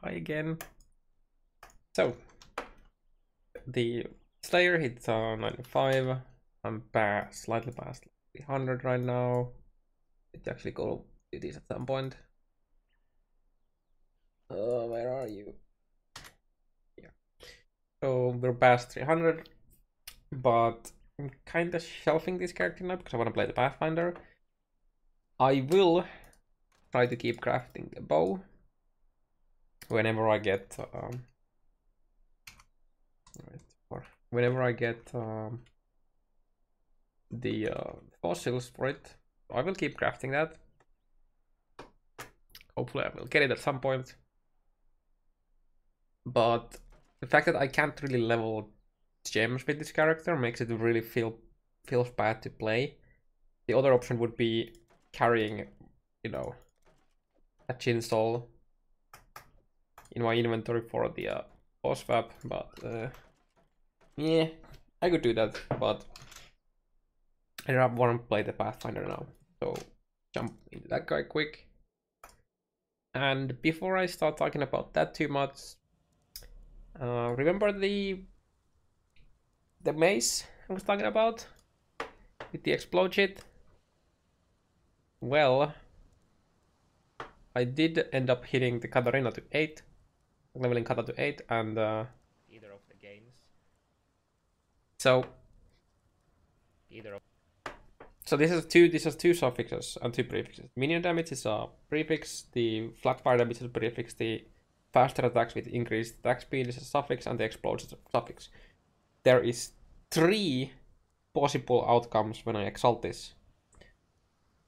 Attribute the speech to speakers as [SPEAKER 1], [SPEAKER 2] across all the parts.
[SPEAKER 1] Hi again. So, the Slayer hits 95. I'm slightly past 300 right now. Let's actually go do this at some point. Where are you? Yeah. So we're past 300, but I'm kind of shelving this character now because I want to play the Pathfinder. I will try to keep crafting the bow whenever I get the fossils for it. I will keep crafting that. Hopefully I will get it at some point. But the fact that I can't really level gems with this character makes it really feels bad to play. The other option would be carrying, you know, a Chinstall in my inventory for the boss swap, but yeah, I could do that, but I don't want to play the Pathfinder now, so jump into that guy quick. And before I start talking about that too much, remember the mace I was talking about with the explode shit? Well, I did end up hitting the Katarina to 8, leveling Kata to 8, and
[SPEAKER 2] either of the games.
[SPEAKER 1] So this has two suffixes and two prefixes. Minion damage is a prefix, the flat fire damage is a prefix, the faster attacks with increased attack speed is a suffix, and the explodes is a suffix. There is 3 possible outcomes when I exalt this.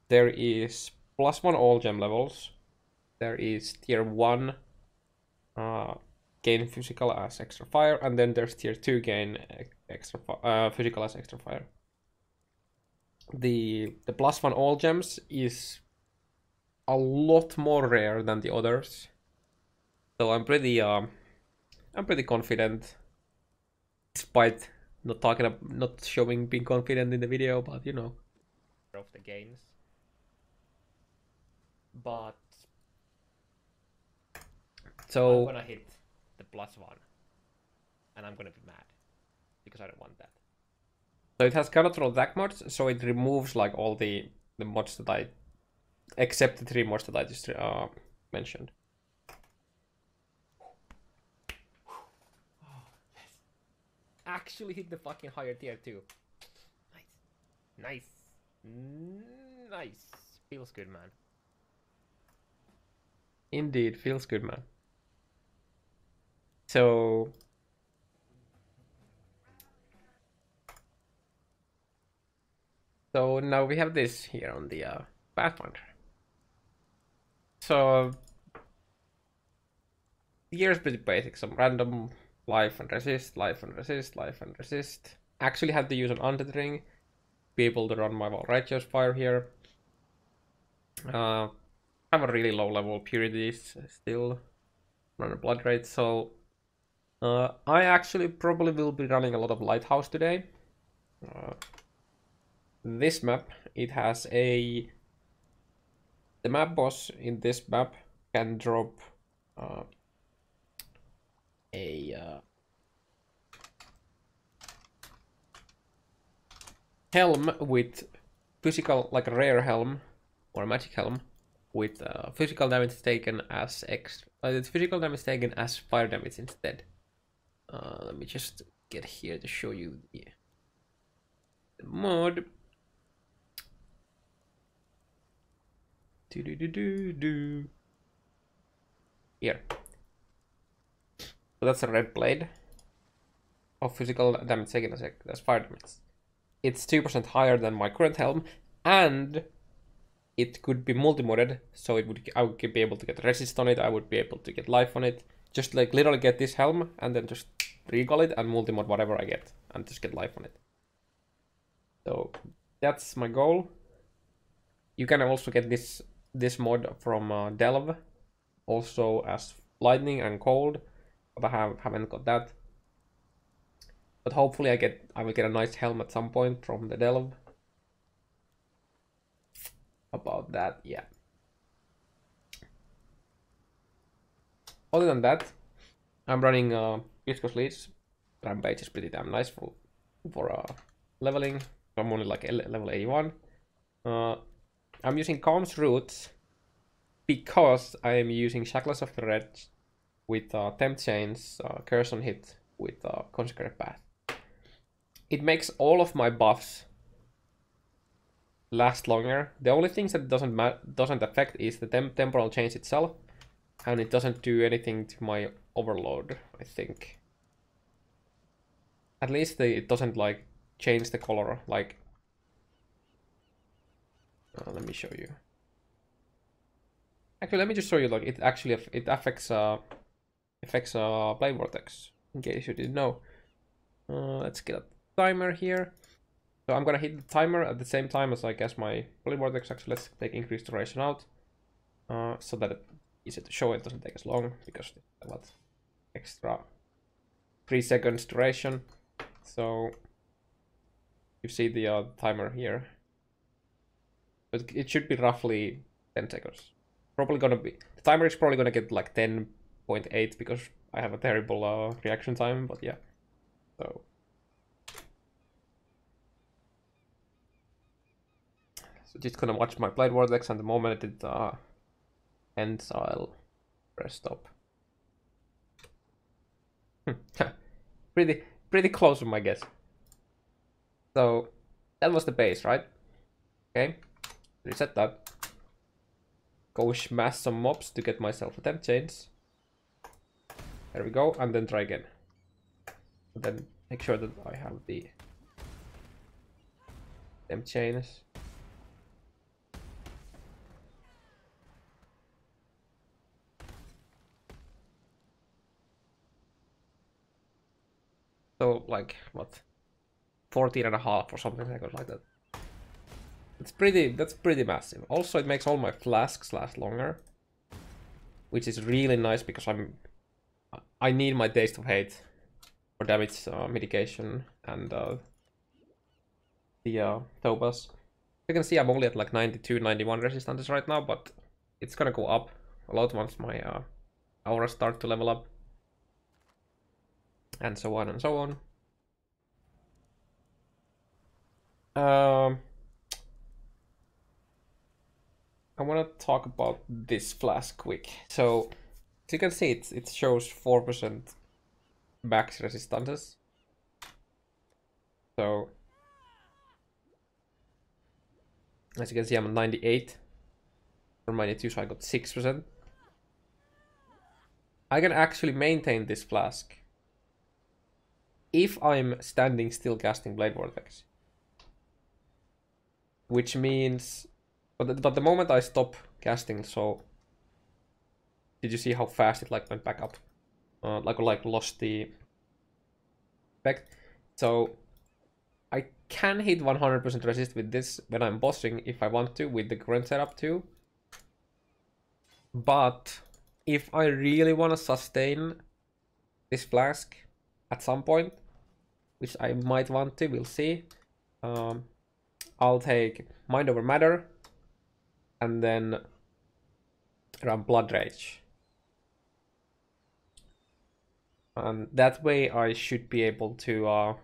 [SPEAKER 1] There is +1 all gem levels. There is tier 1 gain physical as extra fire, and then there's tier 2 gain extra physical as extra fire. The +1 all gems is a lot more rare than the others, so I'm pretty confident, despite not showing being confident in the video, but you know.
[SPEAKER 2] Of the games. But
[SPEAKER 1] So
[SPEAKER 2] I'm gonna hit the +1, and I'm gonna be mad because I don't want that.
[SPEAKER 1] So it has counter attack mods, so it removes like all the mods that I, except the 3 mods that I just mentioned.
[SPEAKER 2] Actually hit the fucking higher tier 2. Nice. Nice. Feels good, man.
[SPEAKER 1] Indeed, feels good, man. So now we have this here on the Pathfinder. So here is pretty basic, some random life and resist, life and resist, life and resist. Actually had to use an undead ring, be able to run my righteous fire here. Have a really low level purities still, run a blood rate, so I actually probably will be running a lot of lighthouse today. This map, it has the map boss in this map can drop a helm with physical, like a rare helm or a magic helm with physical damage taken as physical damage taken as fire damage instead. Let me just get here to show you the mod. Here. So that's a red blade of physical damage taken as fire damage. It's 2% higher than my current helm, and it could be multi-modded, so I would be able to get resist on it, I would be able to get life on it. Just like literally get this helm and then just recall it and multi-mod whatever I get and just get life on it. So that's my goal. You can also get this mod from Delve, also as lightning and cold, but I haven't got that. But hopefully I will get a nice helm at some point from the Delve. About that, yeah. other than that, I'm running Viscous Leech. Rampage is pretty damn nice for leveling. I'm only like level 81. I'm using Calm's Roots because I am using Shackles of the Red with Tempt Chains, Curse on Hit with Consecrated Path. It makes all of my buffs last longer. The only things that doesn't affect is the temporal change itself, and it doesn't do anything to my overload, I think. At least it doesn't like change the color. Like, let me show you. Actually, let me just show you. Like, it actually it affects Blade Vortex, in case you didn't know. Let's get a timer here. So I'm gonna hit the timer at the same time as I guess my Blade Vortex. Actually, let's take increased duration out, so that it's easy to show. It doesn't take as long because what extra 3 seconds duration. So you see the timer here, but it should be roughly 10 seconds. Probably gonna be the timer is probably gonna get like 10.8 because I have a terrible reaction time. But yeah, so just gonna watch my Blade Vortex, and the moment it ends, I'll press stop. pretty close to my guess. So that was the base, right? Okay, reset that. Go smash some mobs to get myself a Tempt Chains. There we go, and then try again. And then make sure that I have the Tempt Chains. So like what, 14.5 or something like that. That's pretty massive. Also, it makes all my flasks last longer, which is really nice because I need my Taste of Hate for damage mitigation and the Tobas. You can see I'm only at like 92, 91 resistance right now, but it's gonna go up a lot once my auras start to level up, and so on and so on. I want to talk about this flask quick. So, as you can see, it shows 4% max resistances. So, as you can see, I'm at 98 from 92, so I got 6%. I can actually maintain this flask if I'm standing still casting Blade Vortex. Which means... But the moment I stop casting, so... Did you see how fast it like went back up? Like lost the effect. So I can hit 100% resist with this when I'm bossing if I want to, with the current setup too. But if I really want to sustain this flask at some point, which I might want to, we'll see. I'll take Mind Over Matter and then run Blood Rage. And that way I should be able to,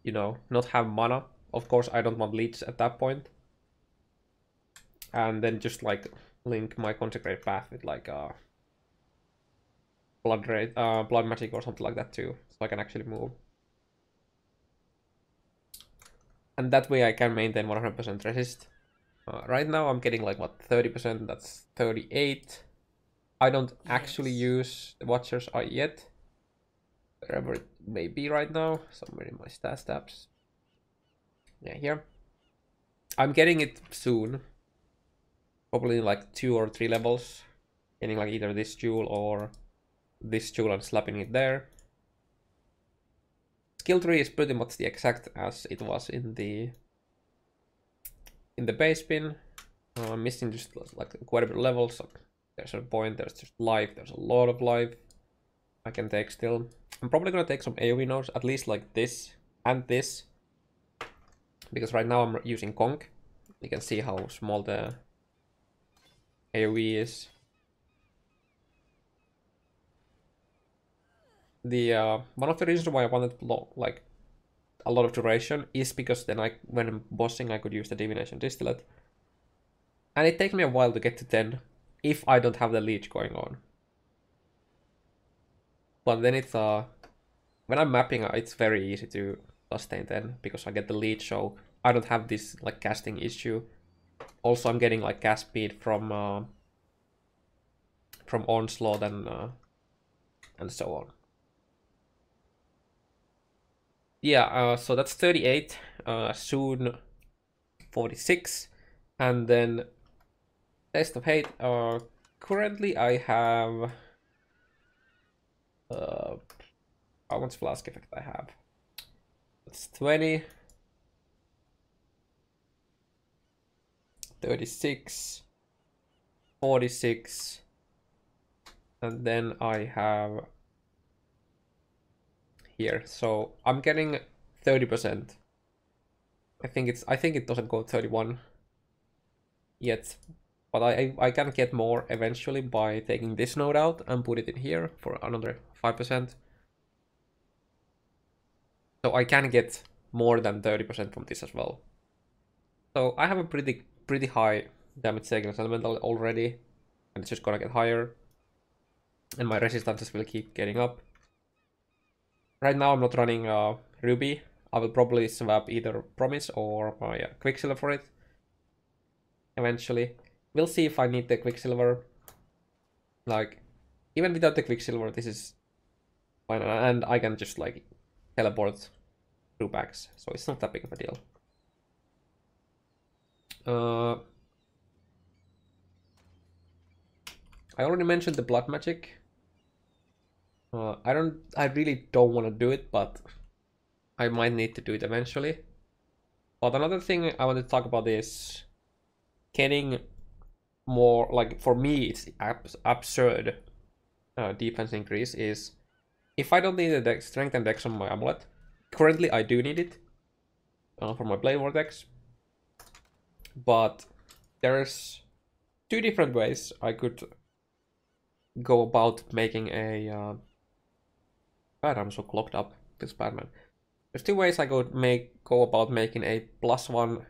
[SPEAKER 1] you know, not have mana. Of course, I don't want leech at that point. And then just like link my Consecrated Path with like Bloodmagic or something like that too, so I can actually move. And that way I can maintain 100% resist. Right now I'm getting like what, 30%, that's 38. I don't actually use the Watcher's Eye yet. Wherever it may be right now, somewhere in my stat tabs. Yeah, here. I'm getting it soon. Probably like 2 or 3 levels. Getting like either this jewel or this jewel and slapping it there. Skill tree is pretty much the exact as it was in the base pin. I'm missing just like quite a bit of levels. So there's a point, there's just life, there's a lot of life I can take still. I'm probably gonna take some AoE nodes, at least like this and this. Because right now I'm using Conk. You can see how small the AoE is. the one of the reasons why I wanted like a lot of duration is because then when I'm bossing, I could use the divination distillate, and it takes me a while to get to 10 if I don't have the leech going on. But then it's when I'm mapping, it's very easy to sustain 10 because I get the leech, so I don't have this like casting issue. Also, I'm getting like cast speed from onslaught and so on. Yeah, so that's 38, soon 46, and then Test of Hate. Currently I have how much flask effect I have? It's 20, 36, 46, and then I have here. So I'm getting 30%. I think it doesn't go 31 yet, but I can get more eventually by taking this node out and put it in here for another 5%. So I can get more than 30% from this as well. So I have a pretty high damage taken elemental already, and it's just gonna get higher. And my resistances will keep getting up. Right now I'm not running Ruby. I will probably swap either Promise or my Quicksilver for it. Eventually. We'll see if I need the Quicksilver. Like, even without the Quicksilver, this is fine. And I can just like teleport through packs, so it's not that big of a deal. I already mentioned the Bloodmagic. I really don't want to do it, but I might need to do it eventually. But another thing I want to talk about is getting more, like, for me it's absurd defense increase is if I don't need the dex, strength and dex on my amulet. Currently I do need it for my blade vortex, but there's two different ways I could go about making a God, I'm so clogged up this Batman. There's two ways I could go about making a +1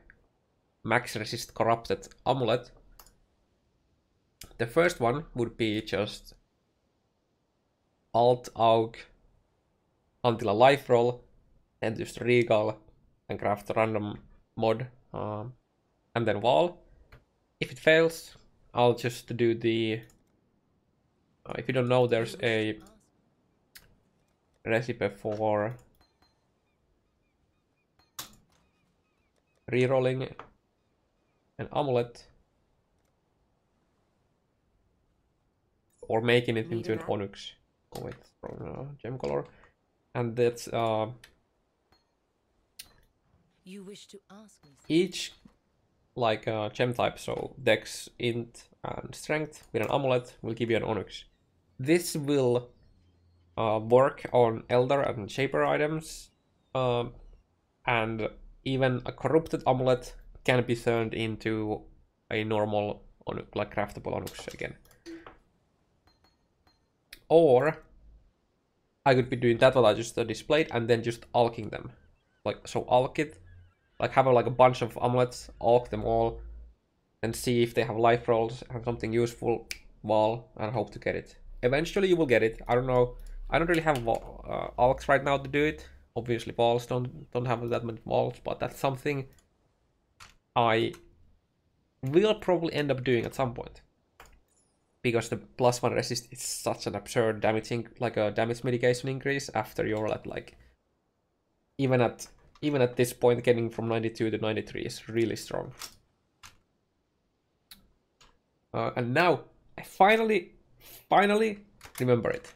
[SPEAKER 1] max resist corrupted amulet. The first one would be just alt aug until a life roll, and just regal and craft a random mod, and then wall. If it fails, I'll just do the if you don't know, there's a recipe for rerolling an amulet or making it into an onyx. Oh wait, from gem color, and that's
[SPEAKER 3] you wish to ask me
[SPEAKER 1] each like gem type, so dex, int, and strength with an amulet will give you an onyx. This will work on elder and shaper items, and even a corrupted amulet can be turned into a normal like craftable onyx again. Or I could be doing that while I just displayed and then just alking them. Like, so alk it, like have like a bunch of amulets, alk them all, and see if they have life rolls and something useful, wall, and hope to get it. Eventually you will get it. I don't know. I don't really have alks right now to do it. Obviously balls don't have that many walls, but that's something I will probably end up doing at some point. Because the +1 resist is such an absurd damaging, like a damage mitigation increase after you're at like even at this point getting from 92 to 93 is really strong. And now I finally remember it.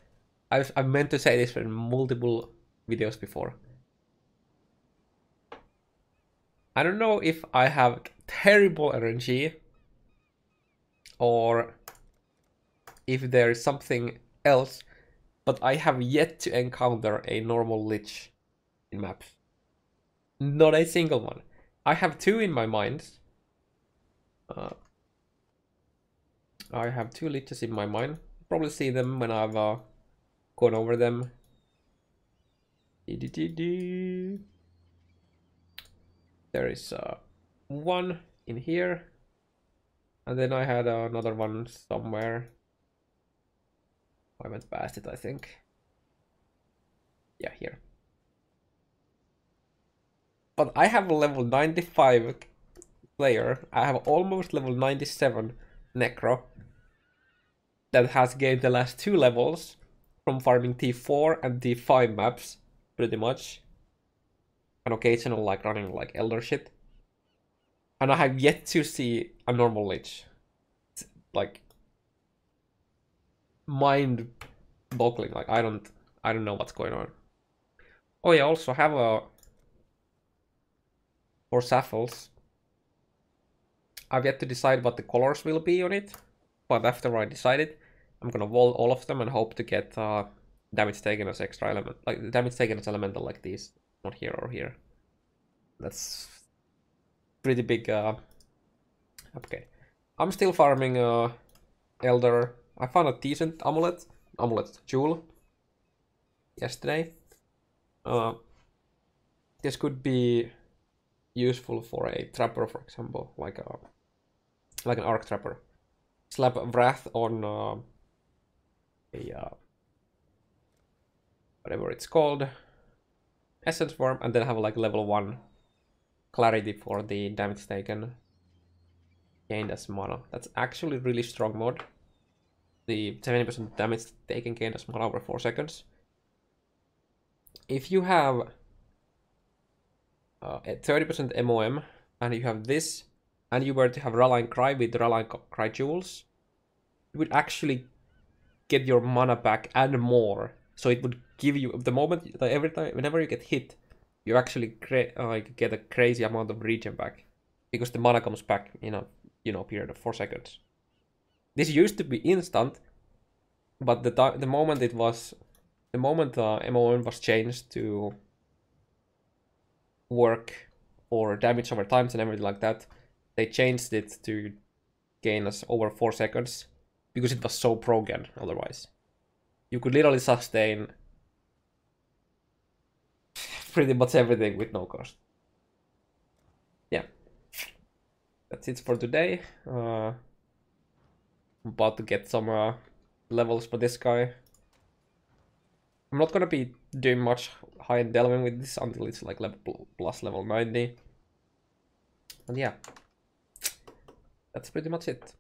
[SPEAKER 1] I've meant to say this in multiple videos before. I don't know if I have terrible RNG or if there is something else, but I have yet to encounter a normal lich in maps. Not a single one. I have two in my mind. I have two liches in my mind. Probably see them when I've gone over them There is one in here, and then I had another one somewhere. I went past it, I think. Yeah, here. But I have a level 95 player. I have almost level 97 Necro that has gained the last 2 levels from farming T4 and T5 maps, pretty much. And occasional like running like Elder shit. And I have yet to see a normal Lich. It's like mind-boggling. Like I don't know what's going on. Oh yeah, also have a for Saffles. I've yet to decide what the colors will be on it, but after I decided, I'm gonna wall all of them and hope to get damage taken as extra element, like damage taken as elemental like these, not here or here. That's pretty big. Okay, I'm still farming Elder. I found a decent amulet jewel yesterday. This could be useful for a trapper, for example, like an arc trapper. Slap Wrath on whatever it's called, essence form, and then have like level 1 clarity for the damage taken gained as mana. That's actually really strong mod. The 70% damage taken gained as mana over 4 seconds. If you have a 30% MOM and you have this, and you were to have Rallying Cry with Rallying Cry jewels, you would actually get your mana back and more. So it would give you the moment, like every time, whenever you get hit, you actually get a crazy amount of regen back, because the mana comes back in a period of 4 seconds. This used to be instant, but the moment MOM was changed to work or damage over times and everything like that, they changed it to gain us over 4 seconds because it was so broken otherwise. You could literally sustain pretty much everything with no cost. Yeah. That's it for today. I'm about to get some levels for this guy. I'm not gonna be doing much high-end delving with this until it's like plus level 90. And yeah, that's pretty much it.